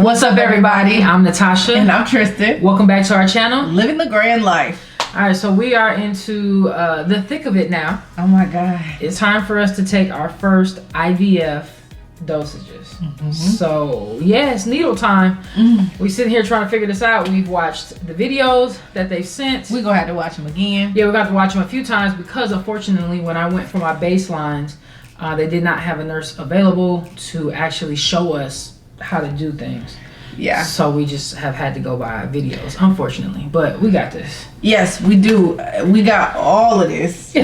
What's up, everybody? I'm Natasha. And I'm Tristan. Welcome back to our channel, Living the Grand Life. Alright, so we are into the thick of it now. Oh my God. It's time for us to take our first IVF dosages. So, yeah, it's needle time. We sitting here trying to figure this out. We've watched the videos that they've sent. We're going to have to watch them again. Yeah, we got to watch them a few times because, unfortunately, when I went for my baselines, they did not have a nurse available to actually show us how to do things. Yeah. So we just have had to go by videos, unfortunately. But we got this. Yes, we do. We got all of this. And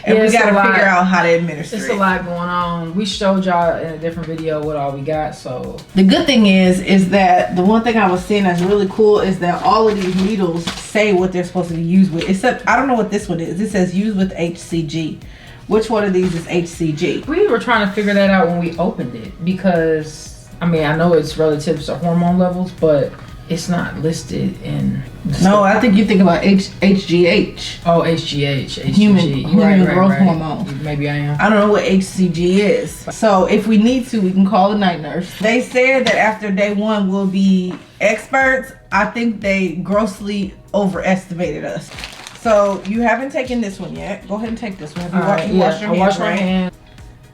we got to figure out how to administer it. It's a lot going on. We showed y'all in a different video what all we got. So the good thing is that the one thing I was seeing that's really cool is that all of these needles say what they're supposed to be used with. Except I don't know what this one is. It says use with HCG. Which one of these is HCG? We were trying to figure that out when we opened it because I mean, I know it's relative to hormone levels, but it's not listed in the No, I think you think about HGH. Oh, HGH. Human growth hormone. Maybe I am. I don't know what HCG is. So if we need to, we can call the night nurse. They said that after day one we'll be experts. I think they grossly overestimated us. So you haven't taken this one yet. Go ahead and take this one. All right, wash your hands, wash my hands.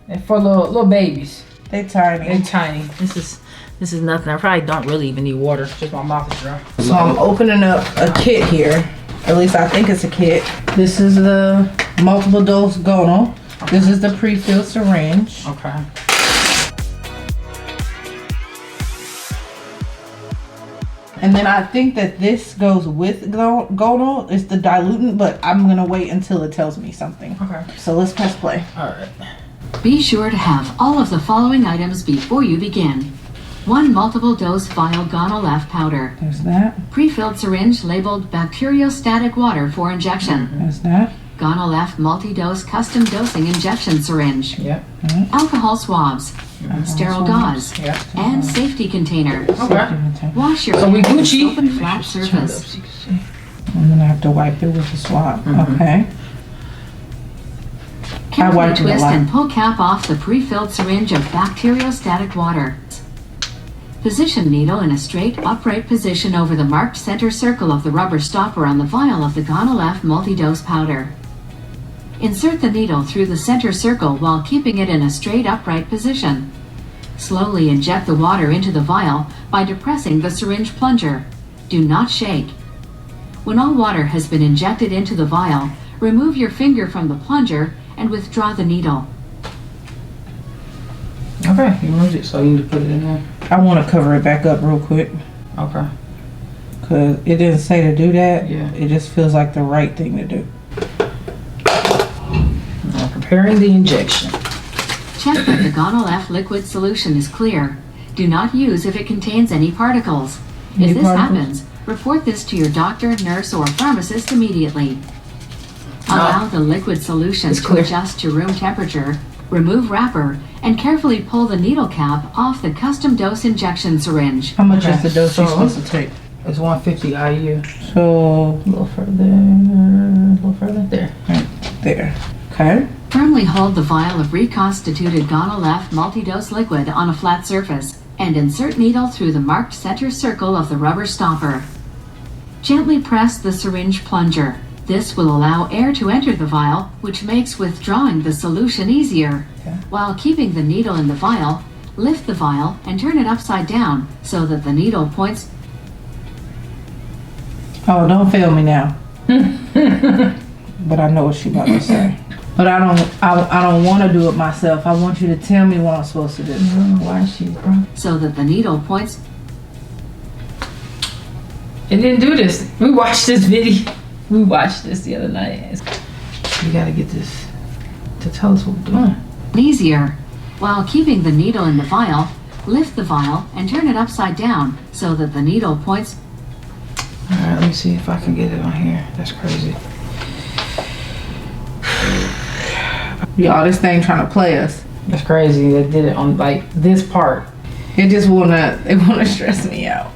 And for little babies. They're tiny. They're tiny. This is nothing. I probably don't really even need water. Just my mouth is dry. So I'm opening up a kit here. At least I think it's a kit. This is the multiple dose gonal. Okay. This is the pre-filled syringe. Okay. And then I think that this goes with gonal. It's the dilutant, but I'm gonna wait until it tells me something. Okay. So let's press play. All right. Be sure to have all of the following items before you begin. 1 multiple dose vial LlL&x powder. There's that. Pre-filled syringe labeled bacteriostatic water for injection. There's that. LlL&x multi-dose custom dosing injection syringe. Yep. Alcohol swabs. Sterile gauze. Yep. And safety container. Okay. Wash your So we hands Gucci. with open flat surface. I'm gonna have to wipe it with a swab. Okay. Carefully twist and pull cap off the pre-filled syringe of bacteriostatic water. Position needle in a straight, upright position over the marked center circle of the rubber stopper on the vial of the LlL&x multi-dose powder. Insert the needle through the center circle while keeping it in a straight, upright position. Slowly inject the water into the vial by depressing the syringe plunger. Do not shake. When all water has been injected into the vial, remove your finger from the plunger and withdraw the needle. Okay, you moved it, so you need to put it in there. I want to cover it back up real quick. Okay. Because it didn't say to do that. Yeah. It just feels like the right thing to do. Now preparing the injection. Check that the LlL&x liquid solution is clear. Do not use if it contains any particles. If this happens, report this to your doctor, nurse, or pharmacist immediately. Allow the liquid solution to adjust to room temperature, remove wrapper, and carefully pull the needle cap off the custom dose injection syringe. How much is the dose you're supposed to take? It's 150 IU. So A little further, there. Right there. Okay. Firmly hold the vial of reconstituted LlL&x multi-dose liquid on a flat surface and insert needle through the marked center circle of the rubber stopper. Gently press the syringe plunger. This will allow air to enter the vial, which makes withdrawing the solution easier. Okay. While keeping the needle in the vial, lift the vial and turn it upside down so that the needle points. Oh, don't fail me now. But I know what she's about to say. But I don't want to do it myself. I want you to tell me what I'm supposed to do. Why is she? So that the needle points. It didn't do this. We watched this video. We watched this the other night. We gotta get this to tell us what we're doing. Easier. While keeping the needle in the vial, lift the vial and turn it upside down so that the needle points. Alright, let me see if I can get it on here. That's crazy. Y'all, this thing trying to play us. That's crazy. They did it on like this part. It just wanna stress me out.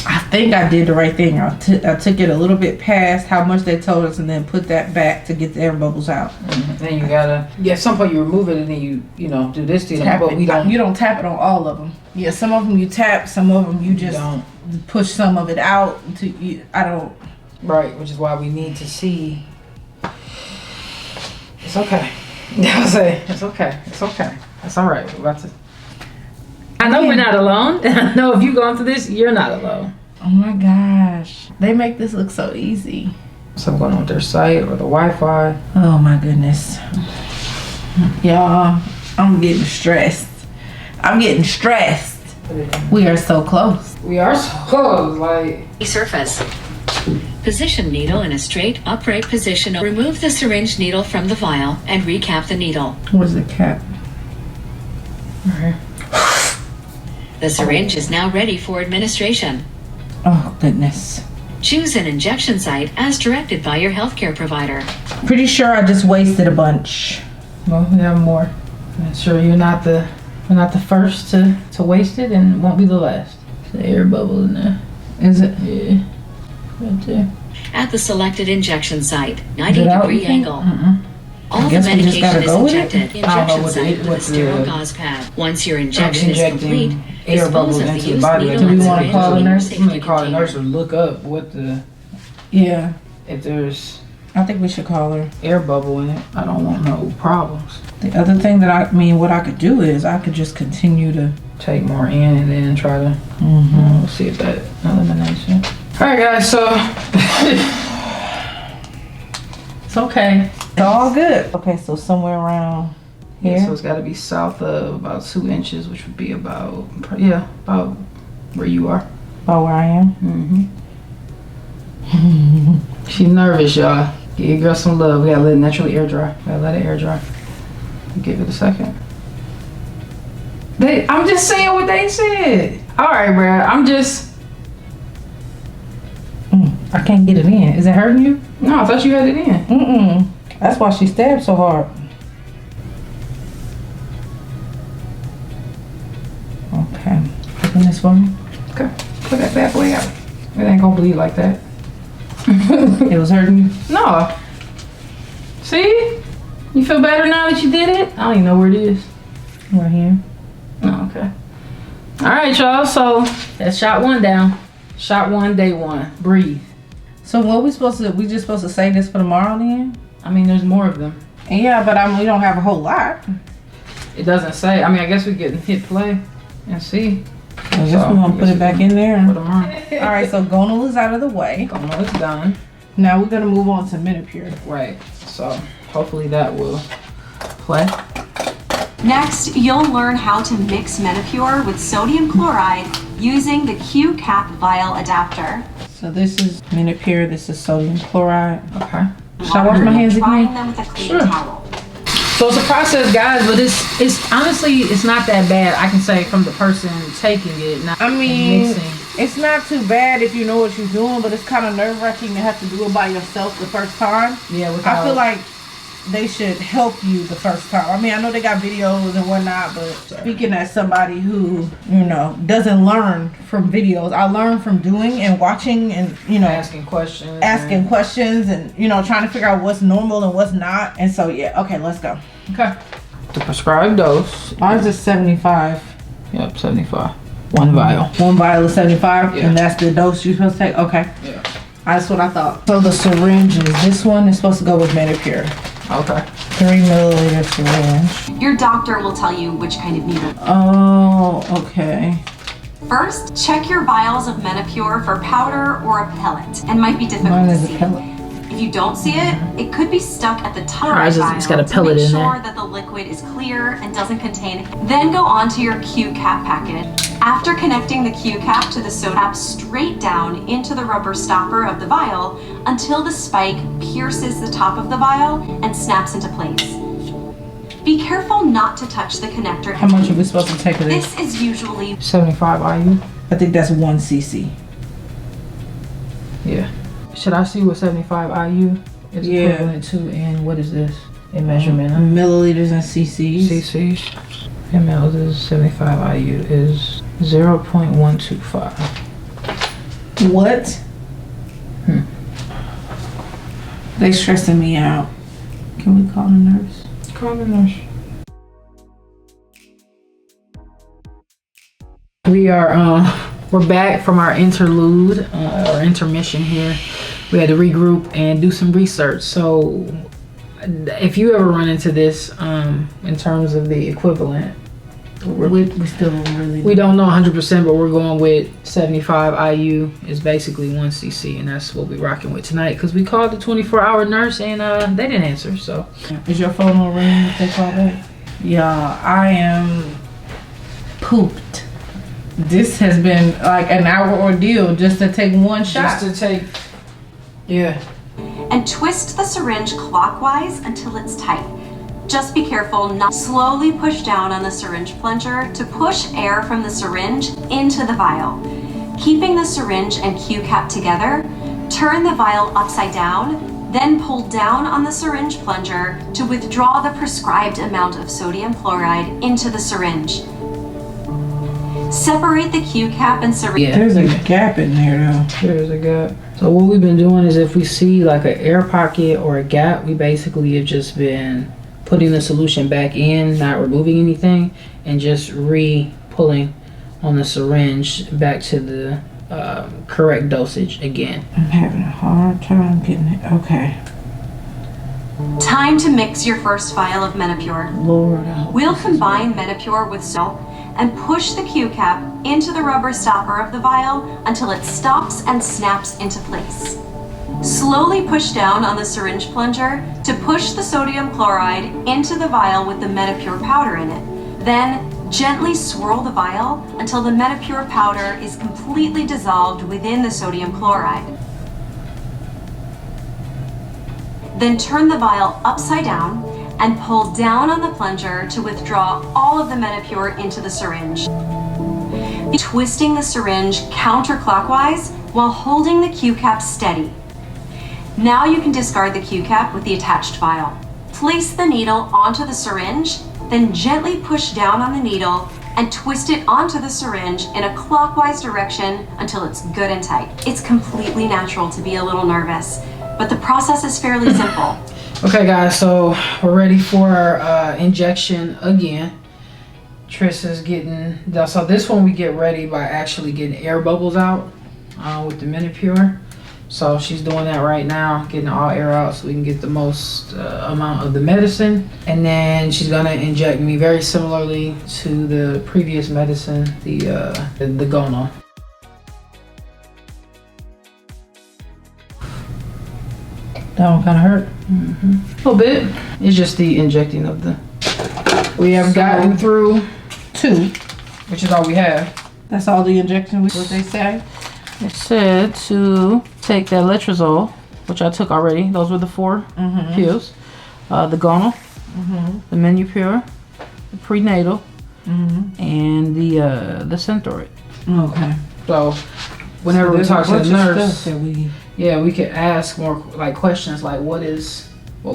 I think I did the right thing. I took it a little bit past how much they told us, and then put that back to get the air bubbles out. Then you gotta, at some point you remove it, and then you do this to them, but you don't tap it on all of them. Yeah, some of them you tap, some of them you just don't. Push some of it out. I don't. Right, which is why we need to see. It's okay. I say it's okay. It's okay. That's all right. We're about to. I know we're not alone. I know if you're going through this, you're not alone. Oh my gosh. They make this look so easy. Something going on with their site or the Wi-Fi. Oh my goodness. Y'all, I'm getting stressed. We are so close. We are so close. Like. Surface. Position needle in a straight, upright position. Remove the syringe needle from the vial and recap the needle. Where's the cap? Right. The syringe is now ready for administration. Oh, goodness. Choose an injection site as directed by your healthcare provider. Pretty sure I just wasted a bunch. Well, we have more. I'm sure you're not the first to waste it, and won't be the last. The air bubble in there. Is it? Yeah. Right there. At the selected injection site, 90-degree angle. All the we just medication gotta is go with injected. it? I don't know Injection what site the- with what a sterile the- gauze pad. Once your injection is Injecting complete, air bubbles dispose of the into the used body. needle Do we and wanna syringe call the in your nurse? safety I'm gonna call the container. nurse or look up what the Yeah. if there's I think we should call her. air bubble in it. I don't want no problems. The other thing that what I could do is I could just continue to. Take more in and then try to. We'll see if that eliminates it. All right, guys. So it's okay. It's all good. Okay, so somewhere around here. Yeah, so it's got to be south of about 2 inches, which would be about where you are. About where I am. She's nervous, y'all. Give your girl some love. We gotta let it naturally air dry. Gotta let it air dry. Give it a second. I'm just saying what they said. All right, bro. I can't get it in. Is it hurting you? No, I thought you had it in. That's why she stabbed so hard. Okay. Open this for me. Okay. Put that bad boy out. It ain't gonna bleed like that. It was hurting you? No. See? You feel better now that you did it? I don't even know where it is. Right here. Oh, okay. All right, y'all. So that's shot 1 down. Shot 1, day 1. Breathe. So what we just supposed to say this for tomorrow then? I mean, there's more of them. Yeah, but we don't have a whole lot. It doesn't say. I mean, I guess we can hit play and see. I guess we're gonna put it back in there. Put them on. All right, so gonal is out of the way. Gonal is done. Now we're gonna move on to menopur. Right. So hopefully that will play. Next, you'll learn how to mix Menopur with sodium chloride using the Q-cap vial adapter. So this is menopur. This is sodium chloride. Okay. Should I wash my hands Drying again? them with a clean Sure. towel. So it's a process, guys, but it's honestly it's not that bad. I can say from the person taking it, not I mean, mixing. it's not too bad if you know what you're doing, but it's kind of nerve-wracking to have to do it by yourself the first time. Yeah, I feel like they should help you the first time. I mean, I know they got videos and whatnot, but speaking as somebody who, doesn't learn from videos, I learn from doing and watching and, asking questions. and, trying to figure out what's normal and what's not. And so, yeah, okay, let's go. Okay. The prescribed dose. Ours is 75. Yep, 75. 1 vial. 1 vial is 75, Yeah. and that's the dose you're supposed to take? Okay. Yeah. That's what I thought. So the syringes, this one is supposed to go with menopur. Okay. 3 milliliter syringe. Your doctor will tell you which kind of needle. Oh, okay. First, check your vials of Menopur for powder or a pellet, and might be difficult Mine to is a see. pellet. If you don't see it, it could be stuck at the top Ours of is- the it's vial got a pellet to make in sure there. that the liquid is clear and doesn't contain. Then go on to your Q-cap packet. After connecting the Q-cap to the soda cap straight down into the rubber stopper of the vial until the spike pierces the top of the vial and snaps into place. Be careful not to touch the connector. How much are we supposed to take of this? This is usually 75 IU. I think that's 1 cc. Yeah. Should I see what 75 IU is Yeah. equivalent to, and what is this in measurement? Milliliters and cc's. CCs. mLs is 75 IU is 0.125. What? They stressing me out. Can we call the nurse? Call the nurse. We are we're back from our interlude or intermission here. We had to regroup and do some research. So if you ever run into this in terms of the equivalent, we still really we don't know 100%, but we're going with 75 IU is basically 1 cc, and that's what we're rocking with tonight because we called the 24-hour nurse and they didn't answer. So is your phone on ring if they call back? Yeah, I am pooped. This has been like an hour ordeal just to take one shot. Just to take, yeah. And twist the syringe clockwise until it's tight. Just be careful not slowly push down on the syringe plunger to push air from the syringe into the vial. Keeping the syringe and Q cap together, turn the vial upside down, then pull down on the syringe plunger to withdraw the prescribed amount of sodium chloride into the syringe. Separate the Q cap and syringe. Yeah, there's a gap in there though. There's a gap. So what we've been doing is if we see like an air pocket or a gap, we basically have just been putting the solution back in, not removing anything, and just re-pulling on the syringe back to the correct dosage again. I'm having a hard time getting it. Okay. Time to mix your first vial of Menopur. Lord. We'll combine Menopur with salt and push the Q cap into the rubber stopper of the vial until it stops and snaps into place. Slowly push down on the syringe plunger to push the sodium chloride into the vial with the Menopur powder in it. Then gently swirl the vial until the Menopur powder is completely dissolved within the sodium chloride. Then turn the vial upside down and pull down on the plunger to withdraw all of the Menopur into the syringe. Twisting the syringe counterclockwise while holding the Q cap steady. Now you can discard the Q cap with the attached vial. Place the needle onto the syringe, then gently push down on the needle and twist it onto the syringe in a clockwise direction until it's good and tight. It's completely natural to be a little nervous, but the process is fairly simple. Okay guys, so we're ready for our injection again. Triss is getting, so this one we get ready by actually getting air bubbles out with the Menopur. So she's doing that right now, getting all air out so we can get the most amount of the medicine. And then she's gonna inject me very similarly to the previous medicine, the Gono. That one kind of hurt. A little bit. It's just the injecting of the. We have gotten through 2, which is all we have. That's all the injection. What they say? It said to take the letrozole, which I took already. Those were the 4 pills. The Gono, the Menopur, the prenatal, and the Synthroid. Okay. So whenever we talk to the nurse, that we could ask more like questions like what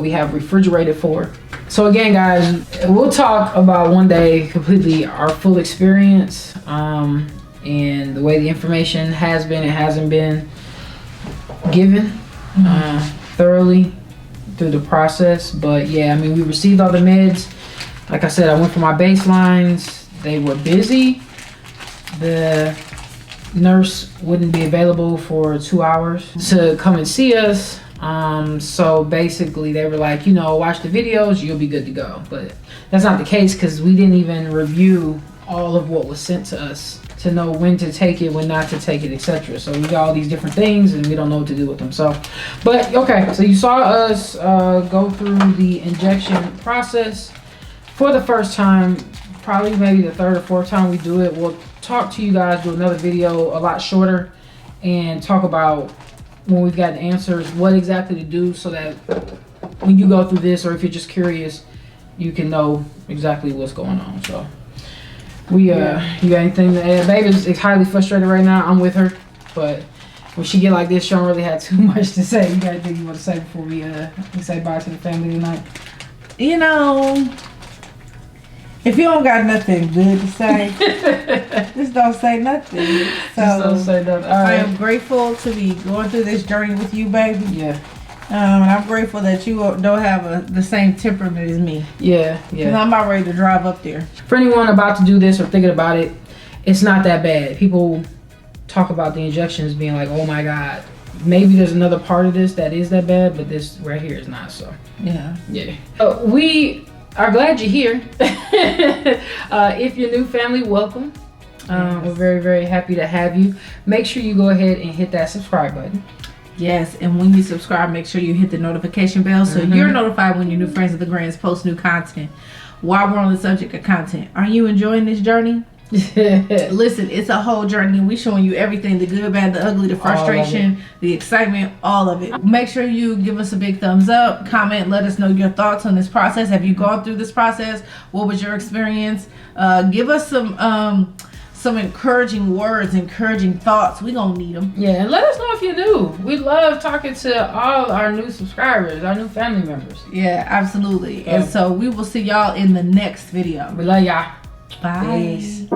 we have refrigerated for. So again, guys, we'll talk about one day completely our full experience and the way the information has been and hasn't been given thoroughly through the process. But yeah, I mean, we received all the meds. Like I said, I went for my baselines. They were busy. The nurse wouldn't be available for 2 hours to come and see us. So basically they were like, watch the videos, you'll be good to go. But that's not the case because we didn't even review all of what was sent to us to know when to take it, when not to take it, etc. So we got all these different things and we don't know what to do with them. So, but okay, so you saw us go through the injection process for the first time, probably maybe the 3rd or 4th time we do it. We'll talk to you guys, do another video a lot shorter and talk about when we've got the answers, what exactly to do so that when you go through this, or if you're just curious, you can know exactly what's going on. So you got anything to add? Baby's highly frustrated right now. I'm with her, but when she get like this, she don't really have too much to say. You got anything you want to say before we say bye to the family tonight? If you don't got nothing good to say, just don't say nothing. So Just don't say nothing. All I right. am grateful to be going through this journey with you, baby. Yeah. And I'm grateful that you don't have the same temperament as me. Yeah. Cause Yeah. I'm about ready to drive up there. For anyone about to do this or thinking about it, it's not that bad. People talk about the injections being like, oh my God. Maybe there's another part of this that is that bad, but this right here is not. So Yeah. yeah. We are glad you're here. If you're new, family, welcome. We're very, very happy to have you. Make sure you go ahead and hit that subscribe button. Yes, and when you subscribe, make sure you hit the notification bell so you're notified when your new friends of the Grands post new content. While we're on the subject of content, are you enjoying this journey? Listen, it's a whole journey, and we're showing you everything, the good, bad, the ugly, the frustration, the excitement, all of it. Make sure you give us a big thumbs up, comment, let us know your thoughts on this process. Have you gone through this process? What was your experience? Give us some encouraging words, encouraging thoughts. We gonna need them. Yeah, and let us know if you're new. We love talking to all our new subscribers, our new family members. Yeah, absolutely. And so we will see y'all in the next video. We love y'all. Bye. Peace.